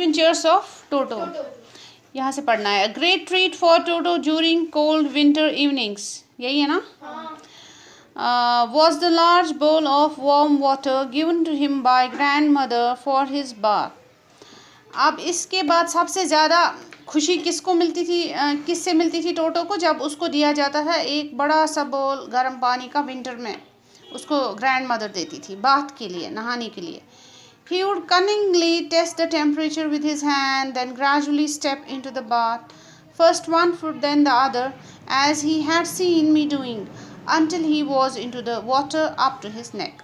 Adventures of Toto, यहाँ से पढ़ना है। Great treat for Toto during cold winter evenings, यही है ना। Was the large bowl of warm water given to him by grandmother for his bath. अब इसके बाद सबसे ज़्यादा खुशी किसको मिलती थी, किससे मिलती थी टोटो को, जब उसको दिया जाता था एक बड़ा सा बोल गर्म पानी का विंटर में, उसको ग्रैंड मदर देती थी बाथ के लिए, नहाने के लिए। He would cunningly test the temperature with his hand, then gradually step into the bath, first one foot then the other, as he had seen me doing, until he was into the water up to his neck.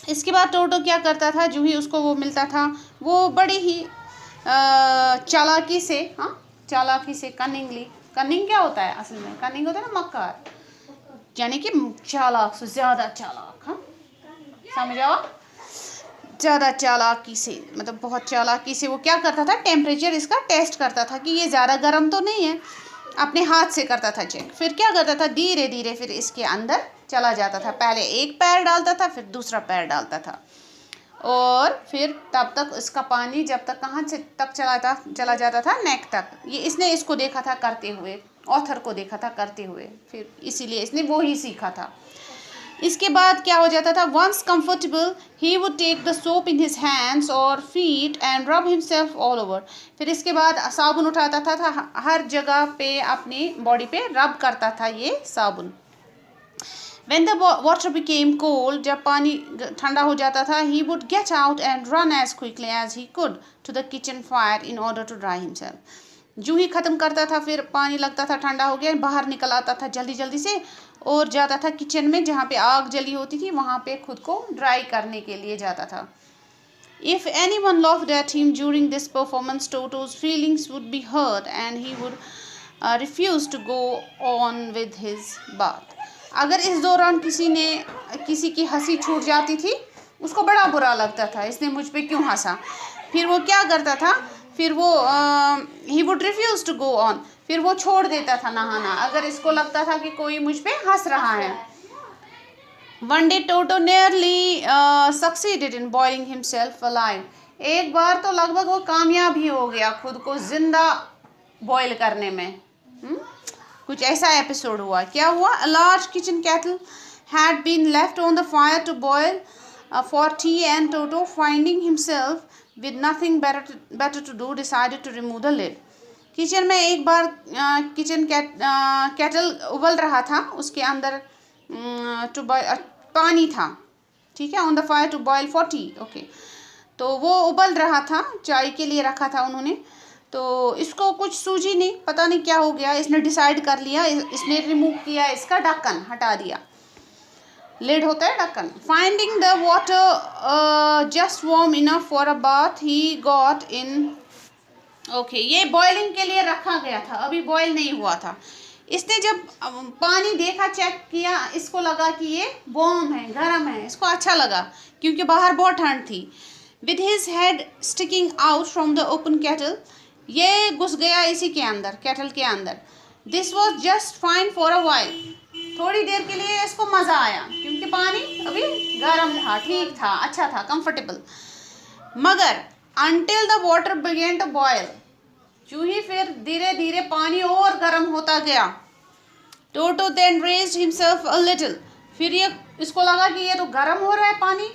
इसके बाद टोटो क्या करता था, जो ही उसको वो मिलता था वो बड़ी ही चालाकी से, चालाकी से, कनिंग क्या होता है असल में, कनिंग होता है ना मक्कार, यानी कि चालाक से ज़्यादा चालाक, समझ आओ, ज़्यादा चालाकी से, मतलब बहुत चालाकी से वो क्या करता था, टेम्परेचर इसका टेस्ट करता था कि ये ज़्यादा गर्म तो नहीं है, अपने हाथ से करता था चेक। फिर क्या करता था, धीरे धीरे फिर इसके अंदर चला जाता था, पहले एक पैर डालता था फिर दूसरा पैर डालता था, और फिर तब तक इसका पानी जब तक कहाँ से तक चला जाता था, नेक तक। ये इसने इसको देखा था करते हुए, ऑथर को देखा था करते हुए, फिर इसीलिए इसने वो ही सीखा था। इसके बाद क्या हो जाता था, once comfortable he would take the soap in his hands और feet and rub himself all over. फिर इसके बाद साबुन उठाता था हर जगह पे, अपनी बॉडी पे रब करता था ये साबुन। When the water became cold, जब पानी ठंडा हो जाता था, he would get out and run as quickly as he could to the kitchen fire in order to dry himself. जो ही ख़त्म करता था, फिर पानी लगता था ठंडा हो गया, बाहर निकल आता था जल्दी जल्दी से और जाता था किचन में जहाँ पे आग जली होती थी, वहाँ पे खुद को ड्राई करने के लिए जाता था। If anyone laughed at him during this performance, Toto's feelings would be hurt and he would refuse to go on with his bath. अगर इस दौरान किसी की हंसी छूट जाती थी, उसको बड़ा बुरा लगता था, इसने मुझ पे क्यों हंसा। फिर वो क्या करता था, फिर वो he would refuse to go on, फिर वो छोड़ देता था नहाना, अगर इसको लगता था कि कोई मुझ पे हंस रहा है। One day toto nearly succeeded in boiling himself alive. एक बार तो लगभग वो कामयाब ही हो गया खुद को जिंदा बॉयल करने में। कुछ ऐसा एपिसोड हुआ। क्या हुआ, a large kitchen kettle had been left on the fire to boil for tea and Toto finding himself with nothing better to do decided to remove the lid. Kitchen में एक बार kitchen kettle उबल रहा था, उसके अंदर पानी था, ठीक है, on the fire to boil for tea, okay. तो वो उबल रहा था, चाय के लिए रखा था उन्होंने, तो इसको कुछ सूझी नहीं, पता नहीं क्या हो गया, इसने डिसाइड कर लिया, इसने रिमूव किया, इसका ढक्कन हटा दिया, लिड होता है ढक्कन। Finding the water just warm enough for a bath he got in, okay, ये बॉइलिंग के लिए रखा गया था, अभी बॉयल नहीं हुआ था। इसने जब पानी देखा, चेक किया, इसको लगा कि ये वार्म है, गर्म है, इसको अच्छा लगा क्योंकि बाहर बहुत ठंड थी। With his head sticking out from the open kettle, ये घुस गया इसी के अंदर, केटल के अंदर। This was just fine for a while, थोड़ी देर के लिए इसको मज़ा आया क्योंकि पानी अभी गर्म था, ठीक था, अच्छा था, कंफर्टेबल। मगर until the water began to boil, जो ही फिर धीरे धीरे पानी और गर्म होता गया, Toto then raised himself a little, फिर ये इसको लगा कि ये तो गर्म हो रहा है पानी,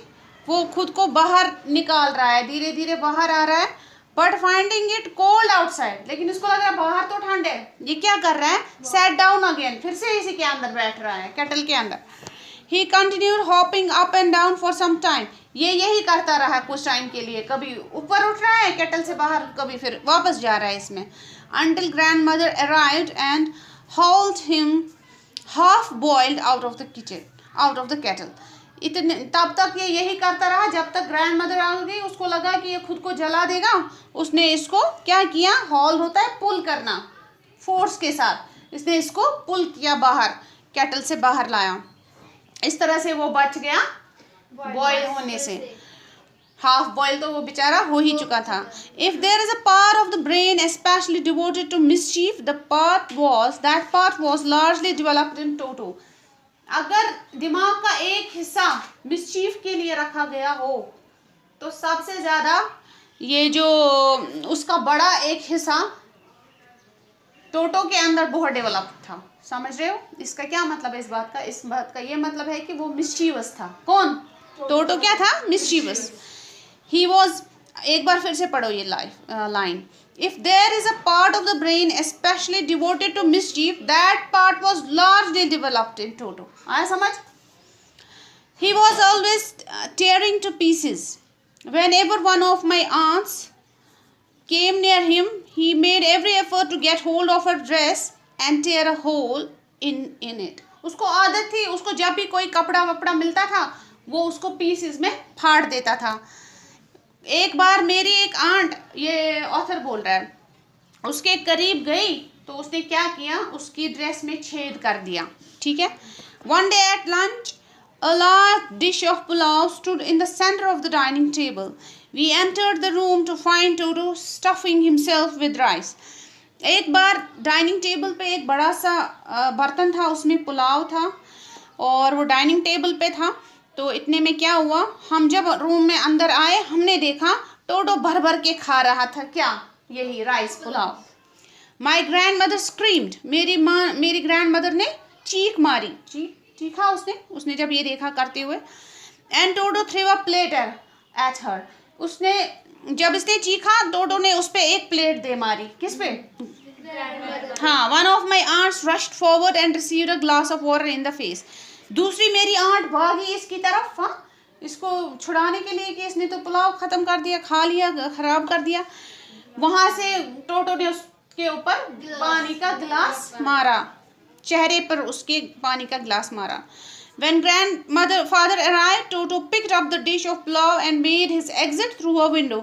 वो खुद को बाहर निकाल रहा है, धीरे धीरे बाहर आ रहा है। But finding it cold outside, लेकिन इसको लग रहा है बाहर तो ठंड है, ये क्या कर रहा है, सेट डाउन अगेन, फिर से इसी के अंदर बैठ रहा है, केटल के अंदर। He continued hopping up and down for some time, ये यही करता रहा कुछ टाइम के लिए, कभी ऊपर उठ रहा है केटल से बाहर, कभी फिर वापस जा रहा है इसमें। until grandmother arrived and hauled him half boiled out of the kettle. इतने तब तक ये यही करता रहा जब तक ग्रैंड मदर आ गई, उसको लगा कि ये खुद को जला देगा, उसने इसको क्या किया, हॉल होता है पुल करना, फोर्स के साथ इसने इसको पुल किया बाहर, केटल से बाहर लाया, इस तरह से वो बच गया बॉयल होने से। हाफ बॉयल तो वो बेचारा हो ही चुका था। If there is a part of the brain especially devoted to mischief, that part was largely developed in Toto. अगर दिमाग का एक हिस्सा मिसचीफ के लिए रखा गया हो तो सबसे ज़्यादा ये जो उसका बड़ा एक हिस्सा टोटो के अंदर बहुत डेवलप्ड था। समझ रहे हो इसका क्या मतलब है? इस बात का ये मतलब है कि वो मिस्चीवस था। कौन? टोटो क्या था? मिस्चीवस। ही वॉज, एक बार फिर से पढ़ो ये line. If there is a part of the brain specially devoted to mischief, that part was largely developed in Toto. आया समझ? He was always tearing to pieces. Whenever one of my aunts came near him, he made every effort to get hold of her dress and tear a hole in it. उसको आदत थी, उसको जब भी कोई कपड़ा वपड़ा मिलता था वो उसको पीसेस में फाड़ देता था। एक बार मेरी एक आंट, ये ऑथर बोल रहा है, उसके करीब गई तो उसने क्या किया, उसकी ड्रेस में छेद कर दिया। ठीक है। One day at lunch, a large dish of pulao stood in the center of the dining table. We entered the room to find Toto stuffing himself with rice. एक बार डाइनिंग टेबल पे एक बड़ा सा बर्तन था, उसमें पुलाव था और वो डाइनिंग टेबल पे था। तो इतने में क्या हुआ, हम जब रूम में अंदर आए हमने देखा टोटो भर भर के खा रहा था। क्या? यही rice, pulao. My grand mother screamed, मेरी ग्रैंड मदर ने चीख मारी, चीखा उसने जब ये देखा करते हुए। And Toto threw a platter at her, उसने जब इसने चीखा टोटो ने उस पर एक प्लेट दे मारी। किस पे? हाँ। One of my aunts rushed forward and received a glass of water in the face. दूसरी मेरी आंट भागी इसकी तरफ, हाँ, इसको छुड़ाने के लिए कि इसने तो पुलाव खत्म कर दिया, खा लिया, खराब कर दिया। वहां से टोटो ने उसके ऊपर पानी का गिलास मारा, चेहरे पर उसके पानी का गिलास मारा। When father arrived, Toto picked up the dish of pulao and made his exit through a window.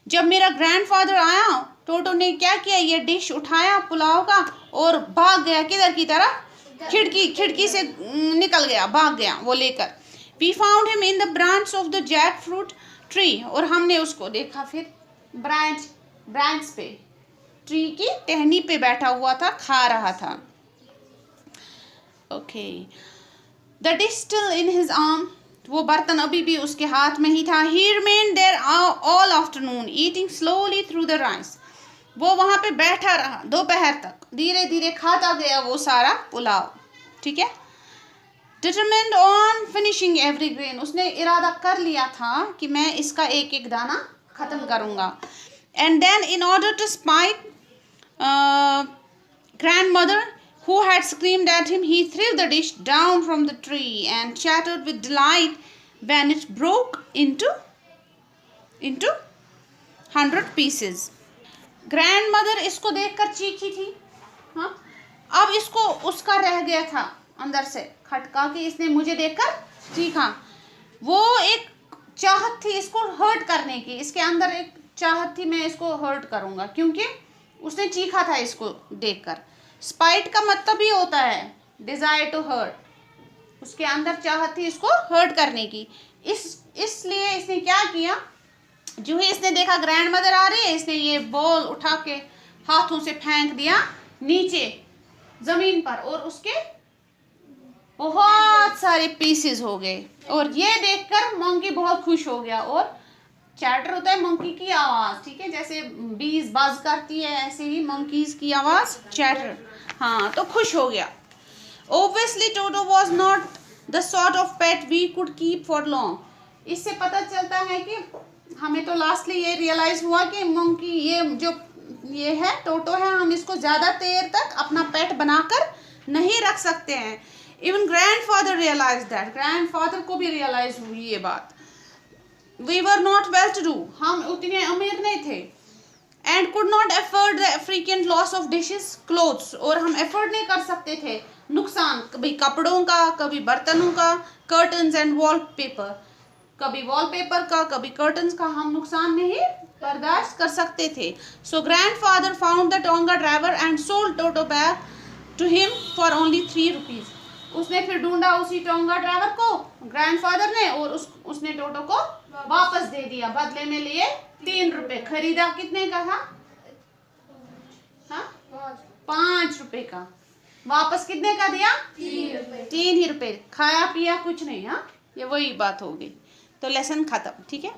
जब मेरा ग्रैंडफादर आया, टोटो ने क्या किया, ये डिश उठाया पुलाव का और भाग गया। किधर की तरफ? खिड़की से निकल गया, भाग गया वो लेकर। We found him in the branch of the jackfruit tree, और हमने उसको देखा फिर ब्रांच पे, ट्री की टहनी पे बैठा हुआ था, खा रहा था। Okay. The dish still in his arm, वो बर्तन अभी भी उसके हाथ में ही था। He remained there all afternoon, eating slowly through the rice. वो वहाँ पे बैठा रहा दोपहर तक, धीरे धीरे खाता गया वो सारा पुलाव। ठीक है। Determined on finishing every grain, उसने इरादा कर लिया था कि मैं इसका एक एक दाना खत्म करूँगा। And then in order to spite grandmother who had screamed at him, he threw the dish down from the tree and chattered with delight when it broke into 100 pieces. Grandmother इसको देखकर चीखी थी, हाँ। अब इसको उसका रह गया था अंदर से खटका कि इसने मुझे देखकर चीखा। वो एक चाहत थी इसको हर्ट करने की, इसके अंदर एक चाहत थी मैं इसको हर्ट करूँगा, क्योंकि उसने चीखा था इसको देखकर। स्पाइट का मतलब ही होता है डिजायर टू हर्ट, उसके अंदर चाहत थी इसको हर्ट करने की। इसलिए इसने क्या किया, जो ही इसने देखा ग्रैंड मदर आ रही है, इसने ये बॉल उठा के हाथों से फेंक दिया नीचे जमीन पर और उसके बहुत सारे पीसेस हो गए। और ये देखकर मंकी बहुत खुश हो गया। और चैटर होता है मंकी की आवाज, ठीक है, जैसे बीज बज करती है ऐसे ही मंकीज की आवाज चैटर। हाँ, तो खुश हो गया। Obviously Toto was not the sort of pet we could keep for long. इससे पता चलता है कि हमें तो लास्टली ये रियलाइज हुआ कि मंकी ये है टोटो है, हम इसको ज़्यादा देर तक अपना पेट बनाकर नहीं रख सकते हैं। Even grandfather realize that, grandfather को भी रियलाइज हुई ये बात। We were not well to do, हम उतने अमीर नहीं थे। And could not afford the frequent loss of dishes, clothes, और हम एफर्ड नहीं कर सकते थे नुकसान, कभी कपड़ों का, कभी बर्तनों का, curtains and wallpaper, कभी वॉलपेपर का, कभी कर्टन्स का हम नुकसान नहीं बर्दाश्त कर सकते थे। So grandfather found the Tonga driver and sold Toto back to him for only 3 rupees. उसने फिर ढूंढा उसी टोंगा ड्राइवर को ग्रैंडफादर ने, और उसने टोटो को वापस दे दिया, बदले में लिए 3 रुपए। खरीदा कितने का था? हाँ, 5 रुपए का। वापस कितने का दिया? 3 ही रुपए। खाया पिया कुछ नहीं। हाँ, ये वही बात होगी। तो लेसन खत्म। ठीक है।